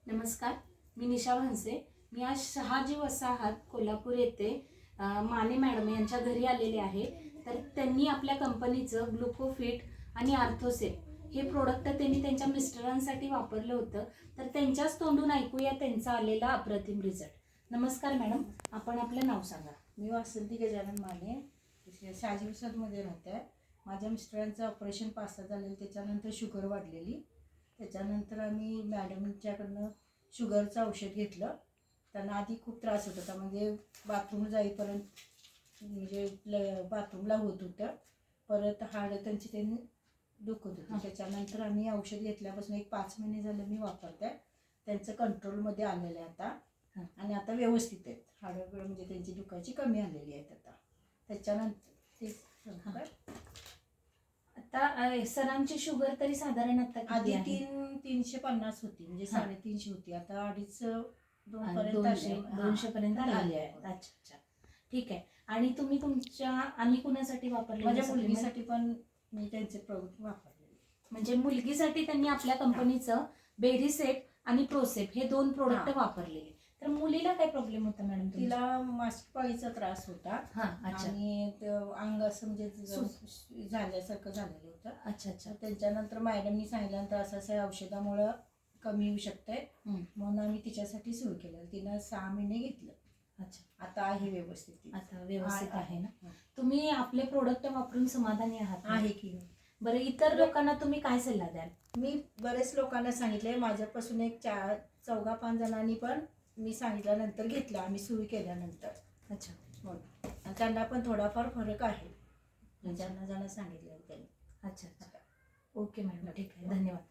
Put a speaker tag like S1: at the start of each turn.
S1: नमस्कार, मी निशा भन्से. मी आज शहाजी वसाहत कोल्हापूर येथे माने मॅडम यांच्या घरी आलेले आहे. तर त्यांनी आपल्या कंपनीचं ग्लुकोफिट आणि आर्थोसेप हे प्रोडक्ट त्यांनी त्यांच्या मिस्टरांसाठी वापरलं होतं. तर त्यांच्याच तोंडून ऐकूया त्यांचा आलेला अप्रतिम रिझल्ट. नमस्कार मॅडम, आपण आपलं नाव सांगा.
S2: मी वासंती गजानन माने, शहाजी वसाहतमध्ये राहते. माझ्या मिस्टरांचं ऑपरेशन 5 झालेलं, त्याच्यानंतर शुगर वाढलेली. त्याच्यानंतर आम्ही मॅडमच्याकडनं शुगरचं औषध घेतलं. त्यांना आधी खूप त्रास होत होता, म्हणजे बाथरूम जाईपर्यंत म्हणजे बाथरूमला होत होतं. परत हाडं त्यांनी दुखत होती. त्याच्यानंतर आम्ही औषध घेतल्यापासून एक 5 महिने झाले मी वापरते. त्यांचं कंट्रोलमध्ये आलेलं आहे आता, आणि आता व्यवस्थित आहेत. हाडं म्हणजे त्यांची दुखायची कमी आलेली आहेत आता. त्याच्यानंतर ते
S1: आता सरांची शुगर तरी साधारण आता
S2: आधी 350 होती, म्हणजे 350 होती. आता 2.5
S1: 200 पर्यंत आली आहे. अच्छा, ठीक आहे. आणि तुम्ही तुमच्या आणि कुणासाठी वापरले?
S2: माझ्या मुलगीसाठी पण मी त्यांचे प्रोडक्ट वापरले.
S1: म्हणजे मुलगीसाठी त्यांनी आपल्या कंपनीचं बेरीसेप आणि प्रोसेप हे 2 प्रोडक्ट वापरलेले. तर मुलीला काय प्रॉब्लेम होता मॅडम?
S2: तिला मासिक पाळीचा त्रास होता आणि अंग असं म्हणजे झाल्यासारखं झालेलं होतं.
S1: अच्छा.
S2: त्याच्यानंतर मॅडमनी सांगितल्यानंतर असं औषधामुळं कमी येऊ शकतंय, म्हणून आम्ही तिच्यासाठी सुरू केलं. तिनं 6 महिने घेतलं.
S1: अच्छा,
S2: आता आहे व्यवस्थित.
S1: आता व्यवस्थित आहे ना? तुम्ही आपले प्रोडक्ट वापरून समाधानी आहात?
S2: आहे की.
S1: बरं, इतर लोकांना तुम्ही काय सल्ला द्याल?
S2: मी बरेच लोकांना सांगितले. माझ्यापासून एक 4-5 जणांनी पण मी सांगितल्यानंतर घेतलं, आम्ही सुरू केल्यानंतर.
S1: अच्छा,
S2: हो. आणि त्यांना पण थोडाफार फरक आहे, ज्यांना सांगितलं त्यांनी.
S1: अच्छा. ओके मॅडम, ठीक आहे. धन्यवाद.